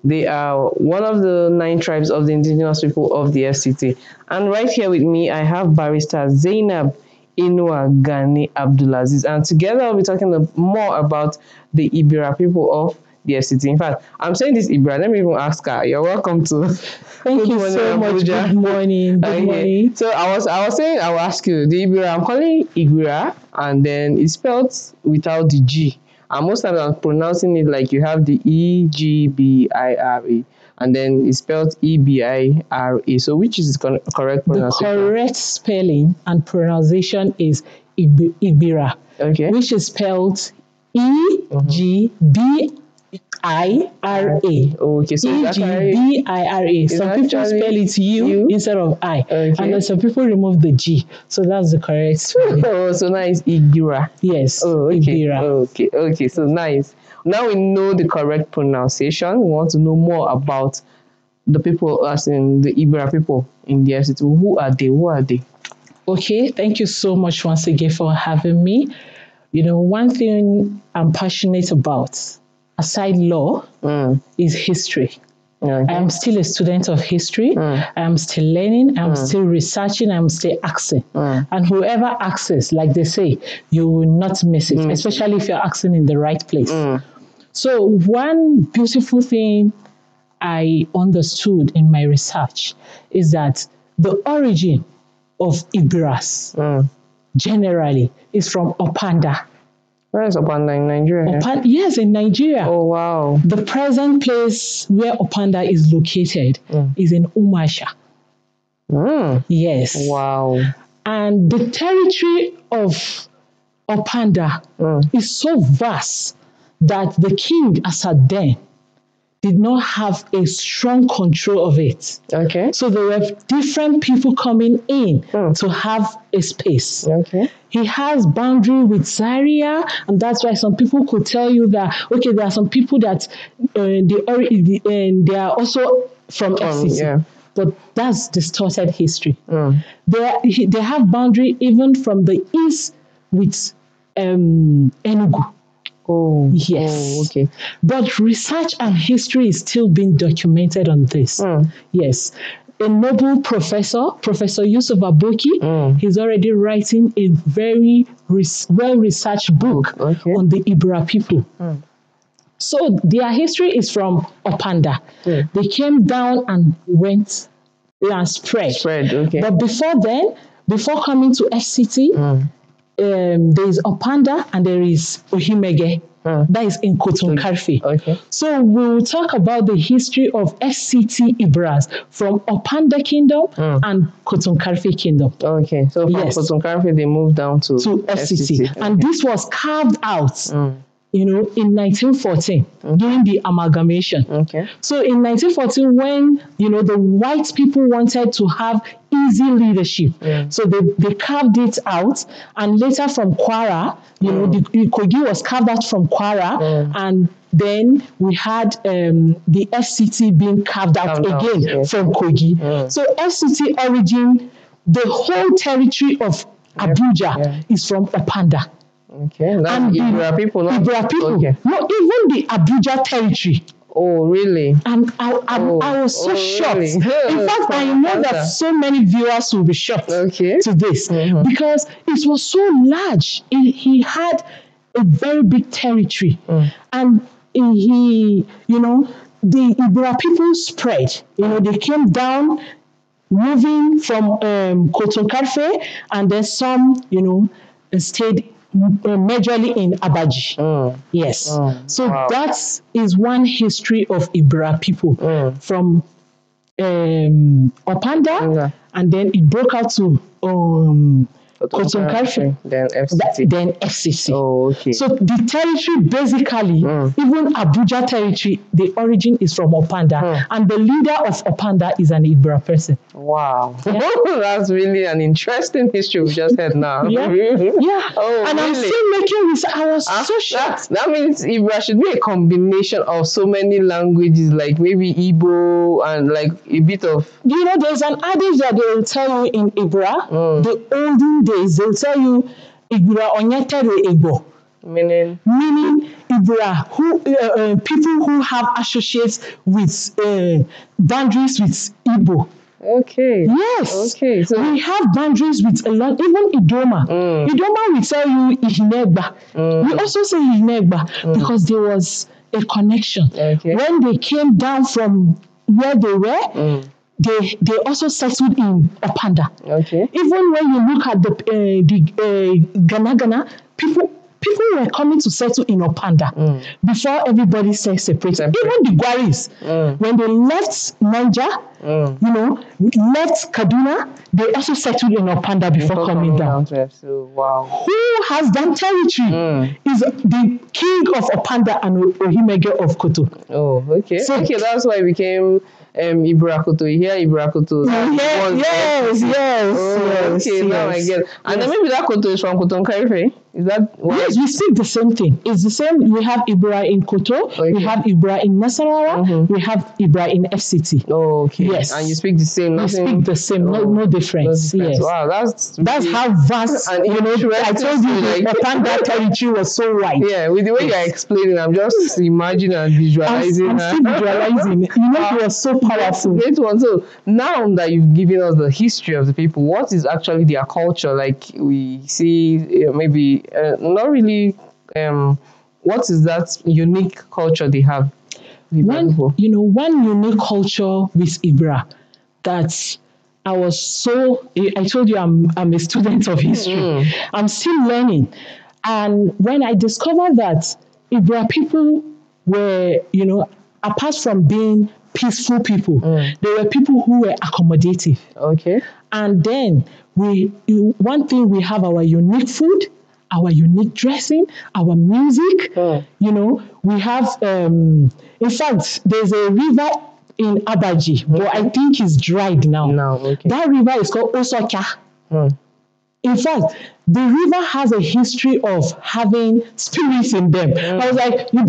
They are one of the 9 tribes of the indigenous people of the FCT. And right here with me, I have barrister Zainab Inua Gani Abdulaziz. And together we'll be talking more about the Egbira people of the FCT. In fact, I'm saying this Egbira. Let me even ask her. You're welcome to. Thank you so much. Abuja. Good morning. Good morning. So I was saying I will ask you the Egbira. I'm calling Egbira, and then it's spelled without the G. And most times I'm pronouncing it like you have the Egbira, and then it's spelled Ebira. So which is the correct pronunciation? The correct spelling and pronunciation is Egbira, okay, which is spelled Egbira. Okay, so Egbira. Some people spell it U instead of I, okay, and then some people remove the G. So that's the correct spelling. Oh, so nice, Egbira. Yes. Oh, okay. Egbira. Okay. So nice. Now we know the correct pronunciation. We want to know more about the people, as in the Egbira people in the FCT. Who are they? Okay. Thank you so much once again for having me. You know, one thing I'm passionate about, aside law, is history. Okay. I am still a student of history. I am still learning. I'm still researching. I'm still asking. And whoever asks, like they say, you will not miss it, especially if you're asking in the right place. So one beautiful thing I understood in my research is that the origin of Egbiras generally is from Opanda. Where is Opanda in Nigeria? Yes, in Nigeria. Oh, wow. The present place where Opanda is located is in Umasha. Yes. Wow. And the territory of Opanda is so vast that the king, as at then, did not have a strong control of it. Okay. So there were different people coming in to have a space. Okay. He has boundary with Zaria, and that's why some people could tell you that, okay, there are some people that they are also from FCT. Yeah. But that's distorted history. They have boundary even from the east with Enugu. Oh, yes. Oh, okay. But research and history is still being documented on this. Yes. A Nobel professor, Professor Yusuf Aboki, he's already writing a very well-researched book on the Egbira people. So their history is from Opanda. They came down and went and spread. Okay. But before then, before coming to FCT, there is Opanda and there is Ohimege. That is in Kotun Karfe. Okay. So we will talk about the history of FCT Egbiras from Opanda Kingdom and Kotun Karfe Kingdom. Okay. So from Kotun Karfe, they moved down to FCT. Okay. And this was carved out, you know, in 1914 during the amalgamation. Okay. So in 1914, when, you know, the white people wanted to have easy leadership, so they carved it out. And later from Kwara, you know, the Kogi was carved out from Kwara, and then we had the FCT being carved out again from Kogi. So FCT origin, the whole territory of Abuja is from Opanda. Okay, that's Egbira people. Egbira people. Okay. No, even the Abuja territory. Oh, really? And I was so shocked. Really? In fact, I know that so many viewers will be shocked to this because it was so large. He had a very big territory. And he, you know, the Egbira people spread. You know, they came down, moving from Kotun Karfe, and then some, you know, stayed majorly in Abaji. Yes. So that is one history of Egbira people from Opanda, and then it broke out to Kotun Karfe, then FCT. Oh, okay. So the territory basically, even Abuja territory, the origin is from Opanda, and the leader of Opanda is an Egbira person. Wow. Yeah. That's really an interesting history we just heard now. Yeah. Oh, and really? I'm still making this. I was so shocked. That means Egbira should be a combination of so many languages, like maybe Igbo and like a bit of... You know, there's an adage that they will tell you in Egbira, the olden days, they'll tell you, Egbira onyetere Igbo. Meaning Egbira, people who have associates with boundaries with Igbo. Okay. Yes. Okay. So we have boundaries with a lot, even Idoma. Idoma will tell you Ihinegba. We also say Ihinegba because there was a connection. Okay. When they came down from where they were, they also settled in Opanda. Okay. Even when you look at the Gana, people were coming to settle in Opanda before everybody separated. Even the Gwaris, when they left Niger, left Kaduna, they also settled in Opanda before coming down. So, wow. Who has done territory is the king of Opanda and Ohimege of Koto. Oh, okay. So, okay, that's why it became Egbira Culture. You hear Egbira Culture. Yes. Okay, now I get it. And then maybe that Koto is from Koton Karife. Is that why? Yes, we speak the same thing. It's the same. We have Egbira in Koto, we have Egbira in Nasarawa, we have Egbira in FCT. Oh, okay. Yes. And you speak the same. We speak the same. No difference. Yes. Wow, that's how vast. And I told you the Panda territory was so wide. Yeah, with the way you're explaining, I'm just imagining and visualizing. I'm still visualizing. It was so powerful. Great one. So now that you've given us the history of the people, what is actually their culture? Like we see, maybe not really. What is that unique culture they have? One unique culture with Egbira that I told you I'm a student of history. I'm still learning. And when I discovered that Egbira people were, apart from being peaceful people, they were people who were accommodative. Okay. And then one thing, we have our unique food, our unique dressing, our music. We have, in fact, there's a river in Abaji, but I think it's dried now. Okay. That river is called Osoka. In fact, the river has a history of having spirits in them. I was like, I'm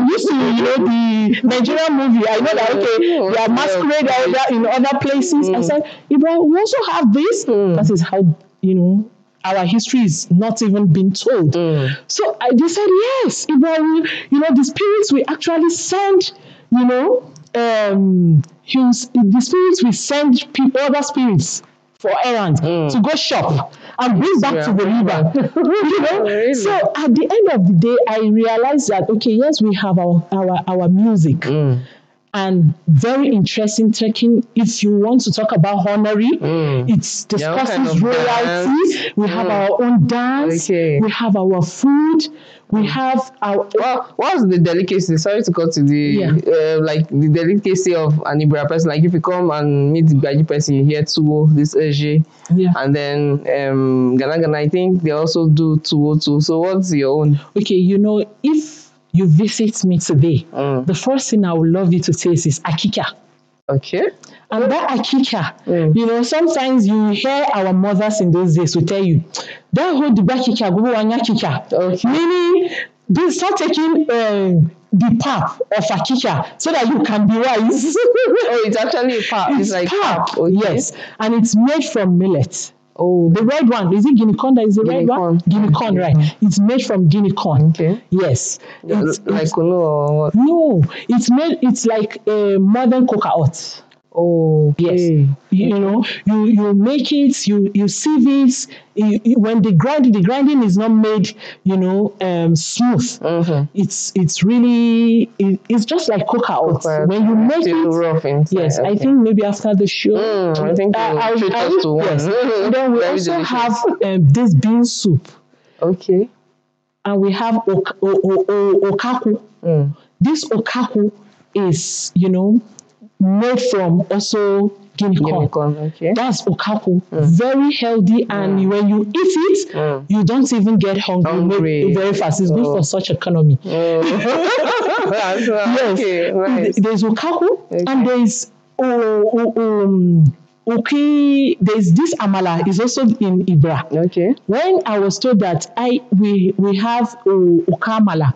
used to, the Nigerian movie. I know that, okay, they are masquerade in other places. I said, Egbira, we also have this. That is how, our history is not even being told. So they said, yes, Egbira, the spirits we actually send, the spirits we send other spirits for errands to go shop and bring back to the river. Really? So at the end of the day, I realized that, okay, yes, we have our music. And very interesting talking. If you want to talk about honorary, it discusses royalty. We have our own dance. Okay. We have our food. We have our. What's the delicacy? Sorry to cut to the like the delicacy of an Egbira person. Like if you come and meet the Gbaji person, you hear tuwo, this Eje, and then Gana. I think they also do tuwo too. So what's your own? Okay, if you visit me today, the first thing I would love you to taste is akika. Okay. And that akika, sometimes you hear our mothers in those days will tell you, that whole the akika, go wanya kika. Okay. Meaning, they start taking the pap of akika so that you can be wise. Oh, it's actually a pap. It's like pap. Okay. Yes. And it's made from millet. Oh, the red one, is it guinea corn that is the red one? Guinea corn, right. It's made from guinea corn. Okay. Yes. It's like Kunu or what? No, it's like a modern coconut. Oh, okay. Yes. You make it, you sieve it. When the grinding is not made, smooth. It's really, it's just like coconut. When you make it, rough inside. Yes, I think maybe after the show, I think I'll treat us to one. Yes. And then we also have this bean soup. Okay. And we have okaku. This okaku is, made from also guinea corn. Okay. That's okaku. Very healthy, and when you eat it, you don't even get hungry very fast. It's good for such economy. Yes. Okay, nice. There's okaku, and there's there's this amala is also in Egbira. Okay. When I was told that we have okamala,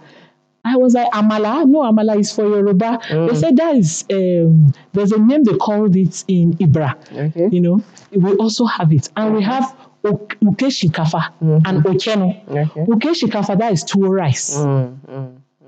I was like, amala? No, amala is for Yoruba. They said that is, there's a name they called it in Egbira. Okay. We also have it. And we have Uke Shikafa and Okeno. Uke Shikafa, that is tuwo rice.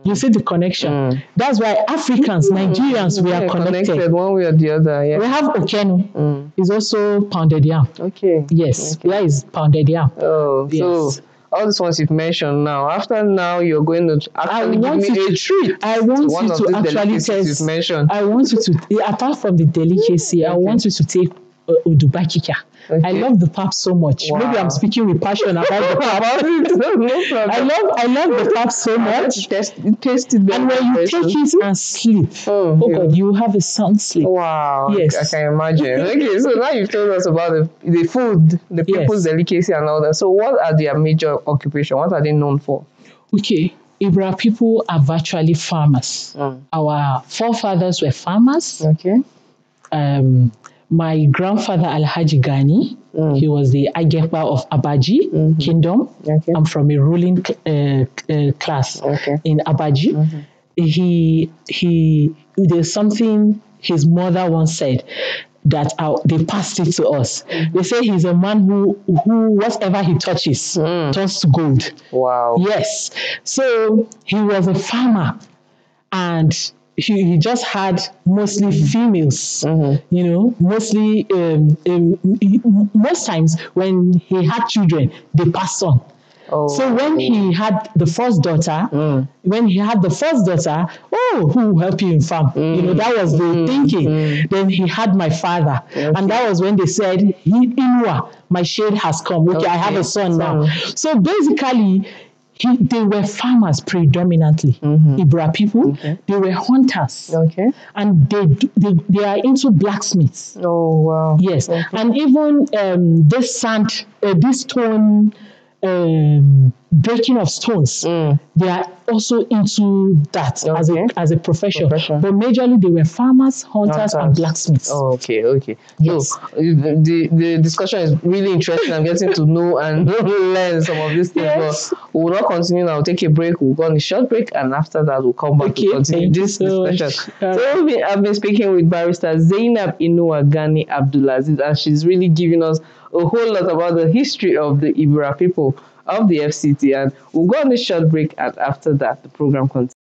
You see the connection. That's why Africans, Nigerians, we are connected one way or the other. Yeah. We have Okeno. It's also pounded yam. Okay. Yes. That is pounded yam. Oh, yes. So all these ones you've mentioned now. After now, you're going to actually give me a treat. I want you to actually test. Mentioned. I want you to, apart from the delicacy, I want you to take Udubakika. Okay. I love the pap so much. Wow. Maybe I'm speaking with passion about the pap. I love the pap so much. Taste it and when you take it and sleep, God, you have a sound sleep. Wow. Yes. I can imagine. Okay, so now you've told us about the food, the people's delicacy and all that. So what are their major occupations? What are they known for? Okay. Egbira people are virtually farmers. Our forefathers were farmers. Okay. My grandfather Alhaji Gani, he was the Agepa of Abaji Kingdom. Okay. I'm from a ruling class in Abaji. There's something his mother once said that they passed it to us. They say he's a man who whatever he touches turns to gold. Wow. Yes. So he was a farmer, and he just had mostly females, you know, mostly, most times when he had children, they passed on. So when he had the first daughter, who will help you in farm? You know, that was the thinking. Then he had my father. And that was when they said, Inua, my shade has come. Okay, I have a son now. So basically, they were farmers predominantly. Egbira people, they were hunters. Okay. And they are into blacksmiths. Oh, wow. Yes. Okay. And even this stone, breaking of stones, they are also into that as a profession. But majorly they were farmers, hunters, and blacksmiths. Oh, okay. Yes. So the discussion is really interesting. I'm getting to know and learn some of these things. Yes. But we will not continue now. We'll take a break. We'll go on a short break, and after that we'll come back to continue this discussion. So I've been speaking with barrister Zainab Gani Abdulaziz, and she's really giving us a whole lot about the history of the Egbira people of the FCT, and we'll go on a short break, and after that the program continues.